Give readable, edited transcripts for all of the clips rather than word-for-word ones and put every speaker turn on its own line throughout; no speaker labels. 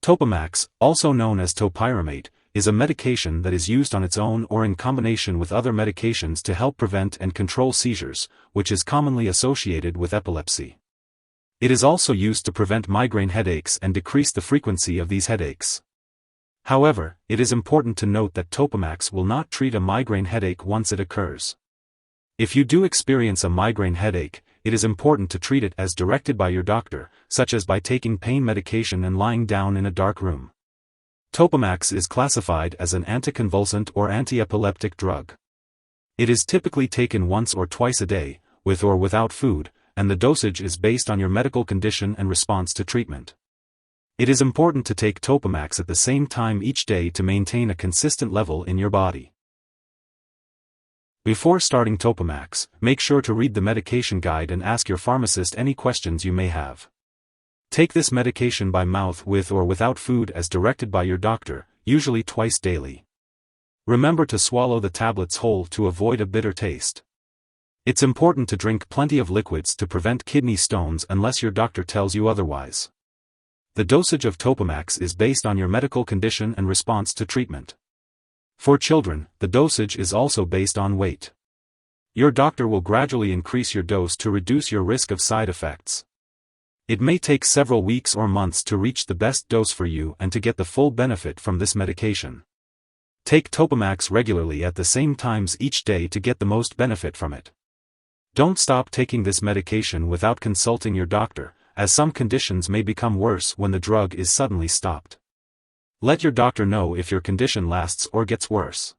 Topamax, also known as topiramate, is a medication that is used on its own or in combination with other medications to help prevent and control seizures, which is commonly associated with epilepsy. It is also used to prevent migraine headaches and decrease the frequency of these headaches. However, it is important to note that Topamax will not treat a migraine headache once it occurs. If you do experience a migraine headache, it is important to treat it as directed by your doctor, such as by taking pain medication and lying down in a dark room. Topamax is classified as an anticonvulsant or antiepileptic drug. It is typically taken once or twice a day, with or without food, and the dosage is based on your medical condition and response to treatment. It is important to take Topamax at the same time each day to maintain a consistent level in your body. Before starting Topamax, make sure to read the medication guide and ask your pharmacist any questions you may have. Take this medication by mouth with or without food as directed by your doctor, usually twice daily. Remember to swallow the tablets whole to avoid a bitter taste. It's important to drink plenty of liquids to prevent kidney stones unless your doctor tells you otherwise. The dosage of Topamax is based on your medical condition and response to treatment. For children, the dosage is also based on weight. Your doctor will gradually increase your dose to reduce your risk of side effects. It may take several weeks or months to reach the best dose for you and to get the full benefit from this medication. Take Topamax regularly at the same times each day to get the most benefit from it. Don't stop taking this medication without consulting your doctor, as some conditions may become worse when the drug is suddenly stopped. Let your doctor know if your condition lasts or gets worse.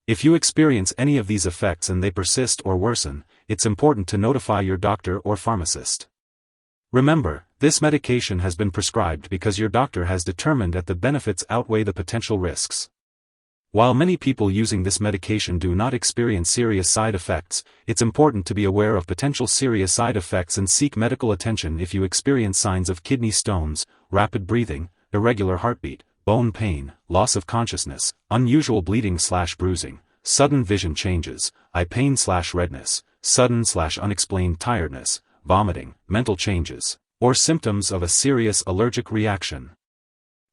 If you experience any of these effects and they persist or worsen, it's important to notify your doctor or pharmacist. Remember, this medication has been prescribed because your doctor has determined that the benefits outweigh the potential risks. While many people using this medication do not experience serious side effects, it's important to be aware of potential serious side effects and seek medical attention if you experience signs of kidney stones, rapid breathing, irregular heartbeat, bone pain, loss of consciousness, unusual bleeding/bruising, sudden vision changes, eye pain/redness, sudden/unexplained tiredness, vomiting, mental changes, or symptoms of a serious allergic reaction.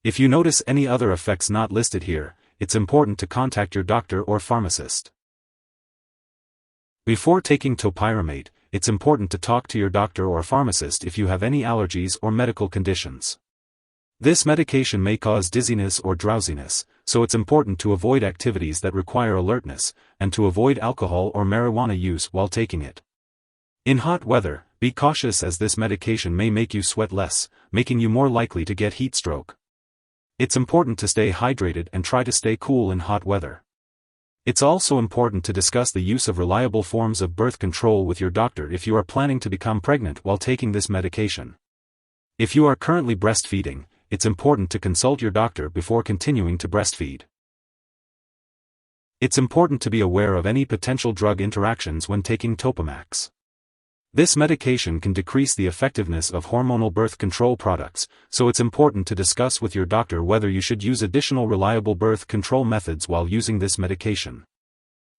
If you notice any other effects not listed here, it's important to contact your doctor or pharmacist. Before taking topiramate, it's important to talk to your doctor or pharmacist if you have any allergies or medical conditions. This medication may cause dizziness or drowsiness, so it's important to avoid activities that require alertness, and to avoid alcohol or marijuana use while taking it. In hot weather, be cautious as this medication may make you sweat less, making you more likely to get heat stroke. It's important to stay hydrated and try to stay cool in hot weather. It's also important to discuss the use of reliable forms of birth control with your doctor if you are planning to become pregnant while taking this medication. If you are currently breastfeeding, it's important to consult your doctor before continuing to breastfeed. It's important to be aware of any potential drug interactions when taking Topamax. This medication can decrease the effectiveness of hormonal birth control products, so it's important to discuss with your doctor whether you should use additional reliable birth control methods while using this medication.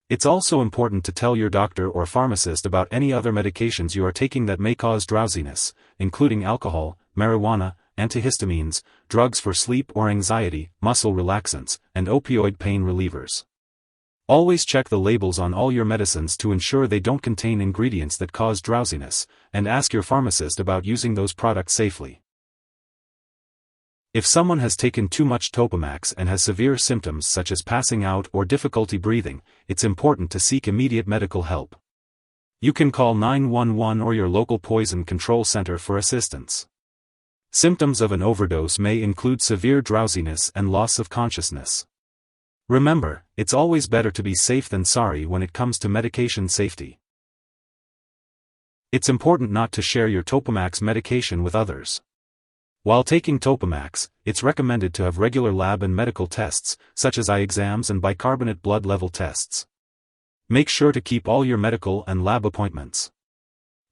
It's also important to tell your doctor or pharmacist about any other medications you are taking that may cause drowsiness, including alcohol, marijuana, antihistamines, drugs for sleep or anxiety, muscle relaxants, and opioid pain relievers. Always check the labels on all your medicines to ensure they don't contain ingredients that cause drowsiness, and ask your pharmacist about using those products safely. If someone has taken too much Topamax and has severe symptoms such as passing out or difficulty breathing, it's important to seek immediate medical help. You can call 911 or your local poison control center for assistance. Symptoms of an overdose may include severe drowsiness and loss of consciousness. Remember, it's always better to be safe than sorry when it comes to medication safety. It's important not to share your Topamax medication with others. While taking Topamax, it's recommended to have regular lab and medical tests, such as eye exams and bicarbonate blood level tests. Make sure to keep all your medical and lab appointments.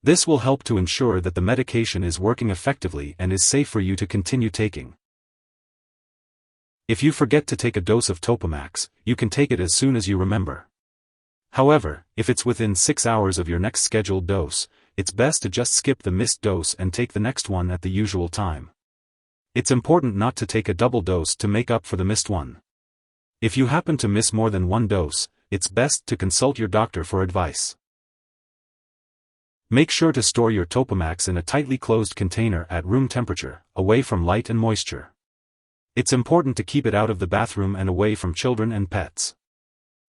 This will help to ensure that the medication is working effectively and is safe for you to continue taking. If you forget to take a dose of Topamax, you can take it as soon as you remember. However, if it's within 6 hours of your next scheduled dose, it's best to just skip the missed dose and take the next one at the usual time. It's important not to take a double dose to make up for the missed one. If you happen to miss more than one dose, it's best to consult your doctor for advice. Make sure to store your Topamax in a tightly closed container at room temperature, away from light and moisture. It's important to keep it out of the bathroom and away from children and pets.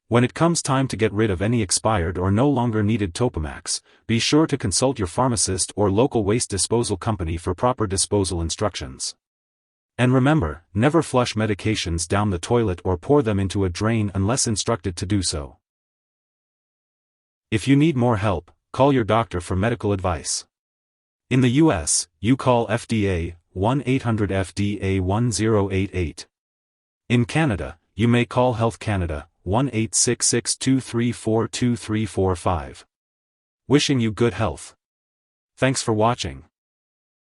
When it comes time to get rid of any expired or no longer needed Topamax, be sure to consult your pharmacist or local waste disposal company for proper disposal instructions. And remember, never flush medications down the toilet or pour them into a drain unless instructed to do so. If you need more help, call your doctor for medical advice. In the US, you call FDA, 1-800-FDA-1088. In Canada, you may call Health Canada, 1-866-234-2345. Wishing you good health. Thanks for watching.